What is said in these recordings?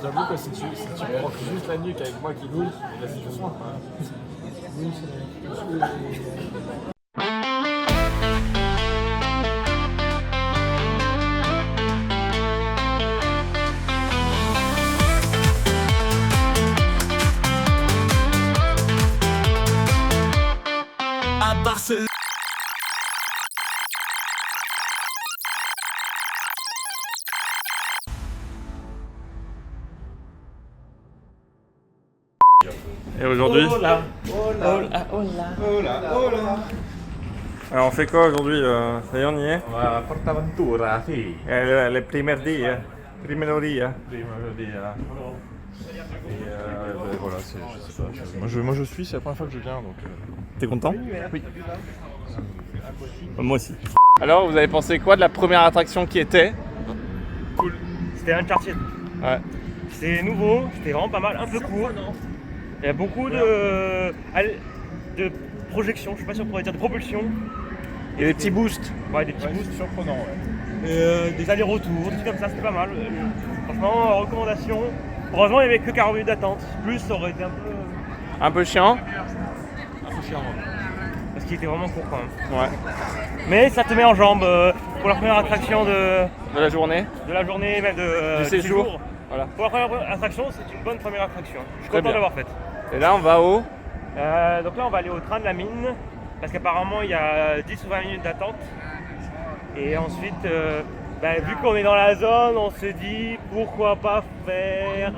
J'avoue que si tu prends juste la nuque avec moi qui douille, là c'est doucement. À Barcelone. Et aujourd'hui, alors on fait quoi aujourd'hui? Ça y est, on y est. On va à Portaventura, si. Les primer dia. Primero dia. Et voilà, je sais pas. Moi je suis, c'est la première fois que je viens donc. T'es content? Oui. Moi aussi. Alors, vous avez pensé quoi de la première attraction qui était? Cool. C'était Uncharted. Ouais. C'était nouveau, c'était vraiment pas mal, un peu court. Il y a beaucoup de projections, je sais pas si on pourrait dire de propulsion. Et des petits boosts. Ouais, des petits boosts. Surprenant, ouais. Des allers-retours, des trucs comme ça, c'était pas mal. Franchement, recommandation. Heureusement, il n'y avait que 40 minutes d'attente. Plus, ça aurait été Un peu chiant. un peu chiant. Parce qu'il était vraiment court quand même. Ouais. Mais ça te met en jambes pour la première attraction De la journée. de la journée, même Du séjour. Voilà. Pour la première attraction, c'est une bonne première attraction. Je suis Très content bien. d'avoir fait. Et là, on va où? Donc là, on va aller au train de la mine. Parce qu'apparemment, il y a 10 ou 20 minutes d'attente. Et ensuite, vu qu'on est dans la zone, on se dit pourquoi pas faire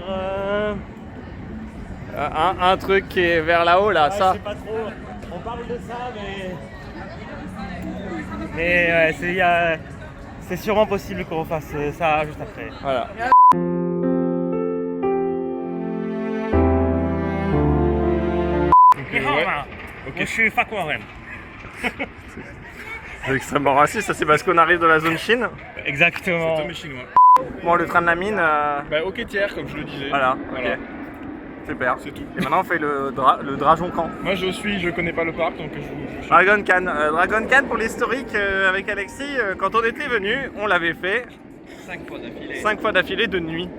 Un truc qui est vers là-haut, là, je ça. sais pas trop. On parle de ça, mais c'est sûrement possible qu'on fasse ça juste après. Voilà. Je suis Fakouaren. C'est extrêmement raciste, ça c'est parce qu'on arrive de la zone Chine. Exactement. Tomé chinois. Bon, le train de la mine, Bah au quai tiers, comme je le disais. voilà, ok. Super. C'est tout. Et maintenant on fait le Dragon Camp. Moi je connais pas le parc donc je Dragon Khan. Dragon Khan pour l'historique avec Alexis, quand on était venu, on l'avait fait 5 fois d'affilée. 5 fois d'affilée de nuit.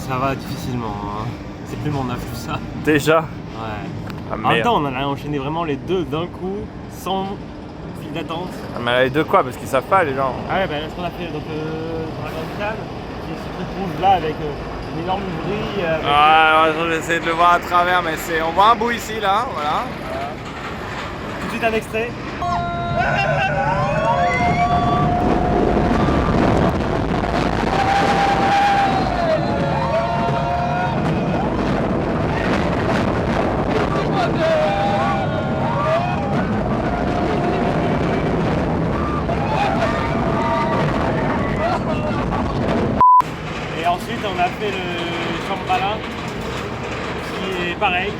Ça va difficilement. Hein. C'est plus mon âge tout ça. Déjà. Ouais. Ah, En même merde. temps, on en a enchaîné vraiment les deux d'un coup, sans file d'attente. Ah, mais de quoi? Parce qu'ils savent pas les gens. Ah ouais, ce qu'on a fait donc Dragon Khan, qui est ce truc rouge là avec une énorme grille. Ah, alors, je vais essayer de le voir à travers, mais c'est. On voit un bout ici là, voilà. Tout de suite un extrait. Et ensuite on a fait le Shambhala qui est pareil.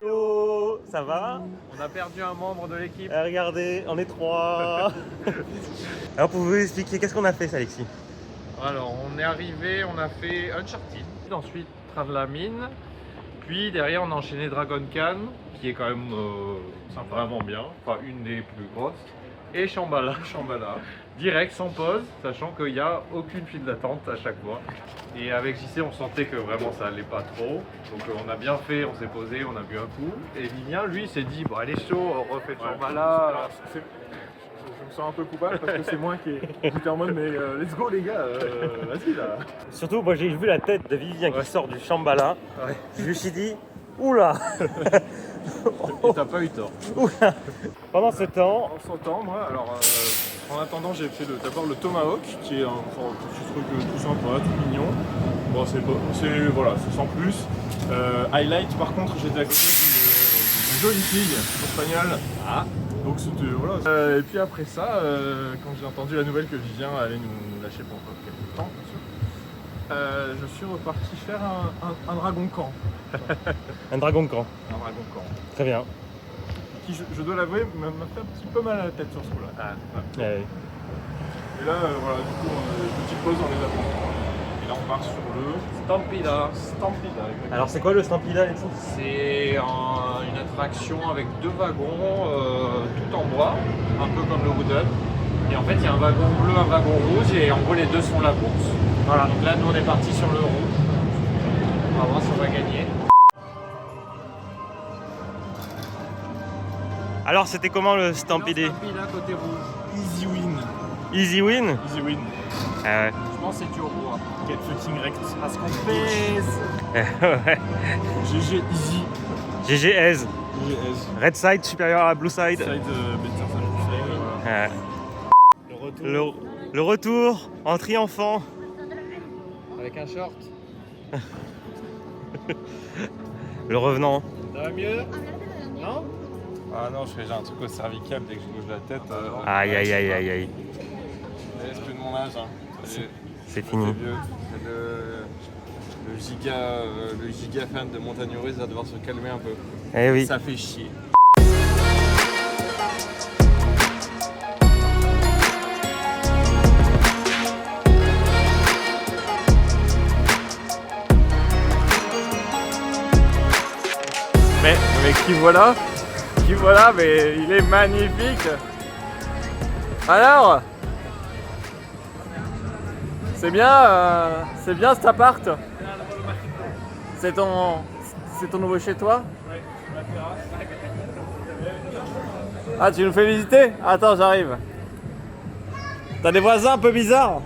Oh, ça va? On a perdu un membre de l'équipe. Regardez, on est trois. Alors pour vous expliquer, qu'est-ce qu'on a fait, Alexis? Alors, on est arrivé, on a fait Uncharted, ensuite Train de la Mine, puis derrière on a enchaîné Dragon Khan, qui est quand même vraiment bien, enfin une des plus grosses, et Shambhala, direct sans pause, sachant qu'il n'y a aucune file d'attente à chaque fois. Et avec JC, on sentait que vraiment ça allait pas trop, donc on a bien fait, on s'est posé, on a bu un coup, et Lilien, lui, s'est dit, bon allez chaud, on refait Shambhala. me sens un peu coupable parce que c'est moi qui était en mode mais let's go les gars, vas-y là. Surtout, moi j'ai vu la tête de Vivien qui sort du Shambhala. Ouais. Je me suis dit, oula. Et t'as pas eu tort. Oula. Pendant ce temps, En son temps, moi, alors en attendant, j'ai fait d'abord le Tomahawk, qui est un petit truc tout sympa, tout mignon. Bon, voilà, c'est sans plus. Highlight, par contre, j'étais à côté d'une jolie fille espagnole. Ah. Donc c'était voilà. Et puis après ça, quand j'ai entendu la nouvelle que Vivien allait nous lâcher pour encore quelques temps, bien sûr, je suis reparti faire un dragon camp. Un dragon camp. Un dragon camp. Très bien. Qui, je dois l'avouer, m'a fait un petit peu mal à la tête sur ce coup-là. Ouais. Et là, voilà, du coup, petite pause dans les appartements. Et là, on part sur le Stampida. Stampida. Exactement. Alors c'est quoi le Stampida, Alexis? C'est une attraction avec 2 wagons tout en bois, un peu comme le Wooden. Et en fait, il y a un wagon bleu, un wagon rouge, et en gros, les deux sont la course. Voilà. Donc là, nous, on est parti sur le rouge. On va voir si on va gagner. Alors c'était comment le Stampede? Stampida côté rouge. Easy win. Easy win? Easy win. Ah ouais. Je pense que c'est turbo. Quel fucking rect. Parce qu'on pèse. Ouais. GG easy. GG Aise. GS. Red side supérieur à blue side. Side better than side. Ouais. Le retour. Le retour en triomphant. Avec un short. Le revenant. Ça va mieux? Non? Ah non, j'ai un truc au cervical dès que je bouge la tête. Aïe aïe aïe aïe aïe. C'est plus de mon âge. Hein. C'est fini. Vieux. Le giga fan de montagne russe va devoir se calmer un peu. Eh oui. Ça fait chier. Mais qui voilà, mais il est magnifique. Alors, c'est bien cet appart. C'est ton nouveau chez toi. Ah, tu nous fais visiter? Attends, j'arrive. T'as des voisins un peu bizarres?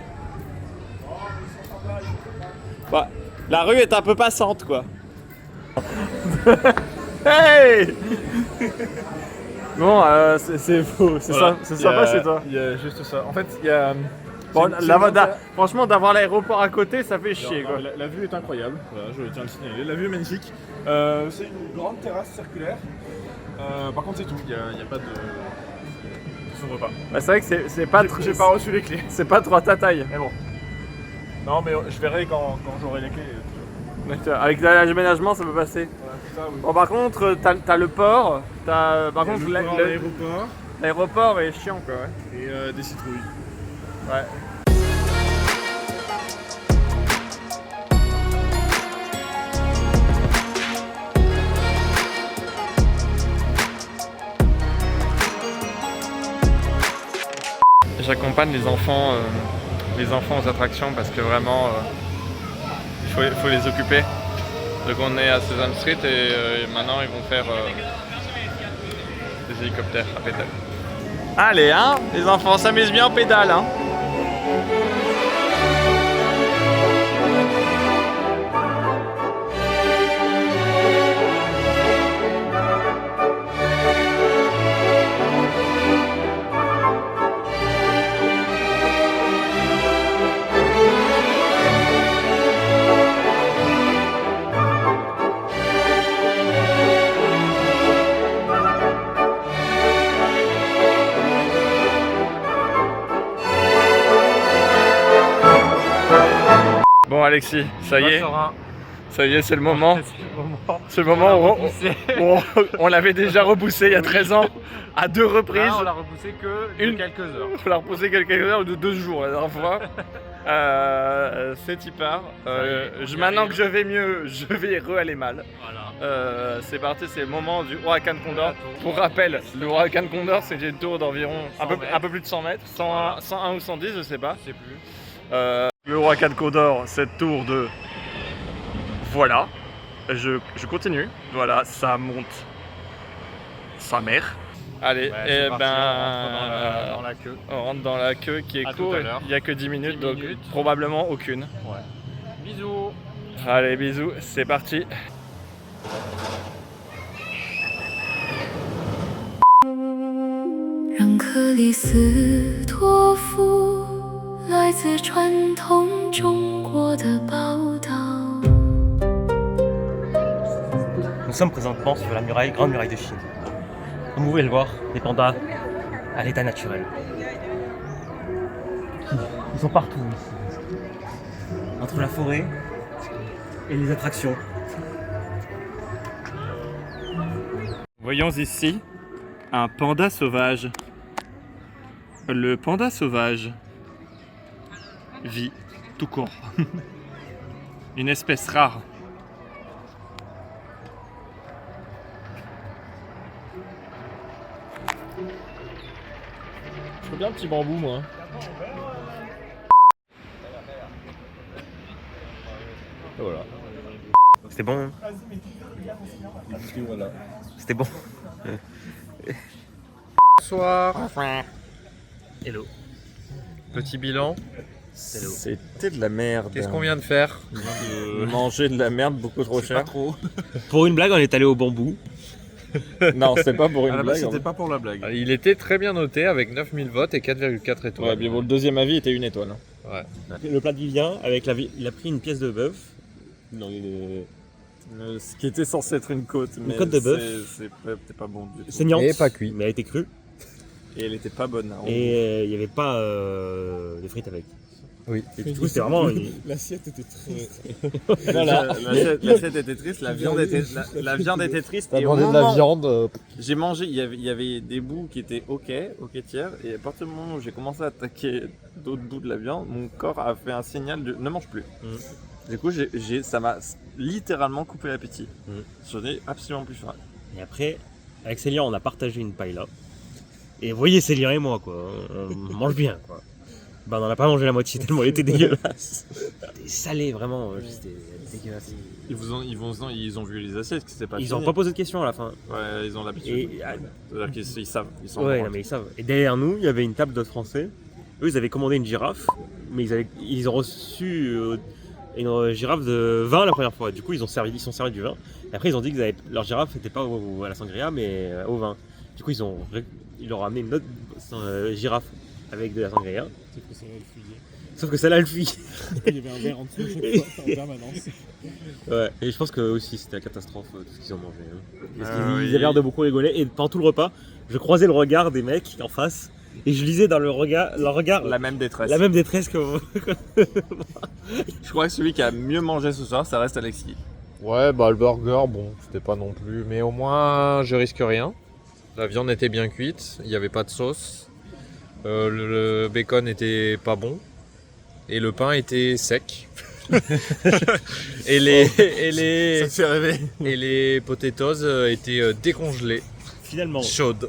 Bah, la rue est un peu passante, quoi. Hey! Bon, c'est faux, c'est Voilà. c'est sympa chez toi. Il y a juste ça. En fait, il y a. Bon, c'est franchement, d'avoir l'aéroport à côté, ça fait chier, quoi. La vue est incroyable, voilà, je tiens à le signaler. La vue est magnifique. C'est une grande terrasse circulaire. Par contre, c'est tout. Il n'y a pas de. Ça s'ouvre pas. Bah, c'est vrai que c'est pas trop. J'ai pas reçu les clés. C'est pas trop à ta taille. Mais bon. Non, mais je verrai quand j'aurai les clés. Avec l'aménagement, ça peut passer. Voilà, c'est ça, oui. Bon, par contre, t'as le port. Par contre, l'aéroport l'aéroport est chiant, quoi. Ouais. et des citrouilles. Ouais. J'accompagne les enfants aux attractions parce que vraiment il faut les occuper. Donc on est à Sesame Street et maintenant ils vont faire des hélicoptères à pédale. Allez hein, les enfants s'amusent bien en pédale hein. Bon Alexis, ça y est, c'est le moment. C'est le moment où on l'avait déjà repoussé il y a 13 ans à 2 reprises. Là, on l'a repoussé que de quelques heures. On l'a repoussé quelques heures de 2 jours la dernière fois. C'est y part. Maintenant que je vais mieux, je vais aller mal. Voilà. C'est parti, c'est le moment du Huracan Condor. Pour rappel, le Huracan Condor c'est une tour d'environ un peu plus de 100 mètres, 101 ou 110, je sais pas. Je sais plus. Le Huracan Condor, cette tour de... Voilà, je continue, voilà, ça monte sa mère. Allez, Ouais, et parti, ben... on rentre dans la queue. On rentre dans la queue qui est À courte, tout à l'heure. il n'y a que 10 minutes, 10 donc minutes. probablement aucune. Ouais. Bisous. Allez, bisous, c'est parti. 让克里斯托夫来自传统中国的报道。 Nous sommes présentement sur la grande muraille de Chine. Comme vous pouvez le voir, les pandas à l'état naturel. Ils sont partout ici. entre la forêt et les attractions. Voyons ici un panda sauvage. Le panda sauvage vit tout court. Une espèce rare. Je veux bien un petit bambou, moi. Et voilà. C'était bon. Hein. Voilà. C'était bon. Bonsoir. Hello. Petit bilan. C'était de la merde. Qu'est-ce qu'on vient de faire? Manger de la merde beaucoup trop cher. trop. Pour une blague, on est allé au bambou. Non, c'était pas pour une À la base, blague. c'était pas pour la blague. Il était très bien noté avec 9000 votes et 4,4 étoiles. Ouais, bien bon, le deuxième avis était une étoile. Hein. Ouais. Le plat de Vivien, avec il a pris une pièce de bœuf. Non, Ce qui était censé être une côte, mais côte de bœuf. c'était pas bon du tout. saignante. Et pas cuit. Mais elle était crue. Et elle était pas bonne. Hein. Et il n'y avait pas de frites avec. Oui. Et du coup, c'était vraiment. L'assiette était triste. L'assiette était triste, la viande était triste. Et au de moment la viande. j'ai mangé, il y avait des bouts qui étaient ok tiers, et à partir du moment où j'ai commencé à attaquer d'autres bouts de la viande, mon corps a fait un signal de ne mange plus. Du coup, ça m'a littéralement coupé l'appétit. J'en ai absolument plus faim. Et après, avec Célia, on a partagé une paella. Et vous voyez, Célia et moi, quoi. On mange bien, quoi. Bah, on en a pas mangé la moitié tellement elle était dégueulasse. C'était salé, vraiment. C'était dégueulasse. Ils ont vu les assiettes, que c'était pas Ils fini. ont pas posé de questions à la fin. Ouais, ils ont l'habitude. Et, C'est-à-dire qu'ils savent. Ils sont ouais, bons. non, mais ils savent. Et derrière nous, il y avait une table d'autres Français. Eux, ils avaient commandé une girafe, mais ils ont reçu une girafe de vin la première fois. Du coup, ils sont servis du vin. Et après, ils ont dit que leur girafe n'était pas à la sangria, mais au vin. Du coup, ils leur ont amené une autre girafe avec de la sangria. Sauf que celle-là, elle fuyait. Il y avait un verre en dessous chaque fois, en permanence. Ouais, et je pense que aussi c'était la catastrophe tout ce qu'ils ont mangé. Hein. Parce qu'ils oui. avaient l'air de beaucoup rigoler. Et pendant tout le repas, je croisais le regard des mecs en face. Et je lisais dans leur regard La même détresse. la même détresse que vous. Je crois que celui qui a mieux mangé ce soir, ça reste Alexis. Ouais, bah le burger, bon, c'était pas non plus. Mais au moins, je risque rien. La viande était bien cuite, il n'y avait pas de sauce. Le bacon était pas bon. Et le pain était sec. et les Ça te fait rêver. et les potatoes étaient décongelées, Finalement, chaudes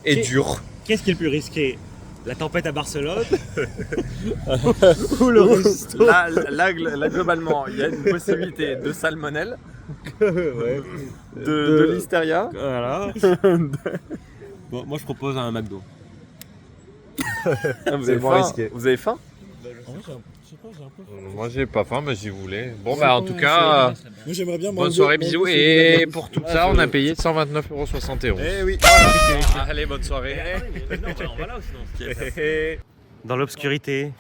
et dures. qu'est-ce qui est le plus risqué? La tempête à Barcelone ou le resto? Là, globalement, il y a une possibilité de salmonelle, Ouais. de listeria. Voilà. Bon, moi je propose un McDo. Vous avez moins faim risqué. Vous avez faim Moi j'ai pas faim, mais j'y voulais. Bon bah en tout cas, Moi j'aimerais bien bonne soirée, bisous. Et pour tout ça, on a payé 129,71 €. Eh oui. Allez, bonne soirée. Dans l'obscurité,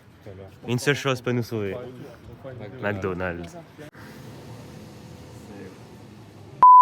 une seule chose peut nous sauver. McDonald's.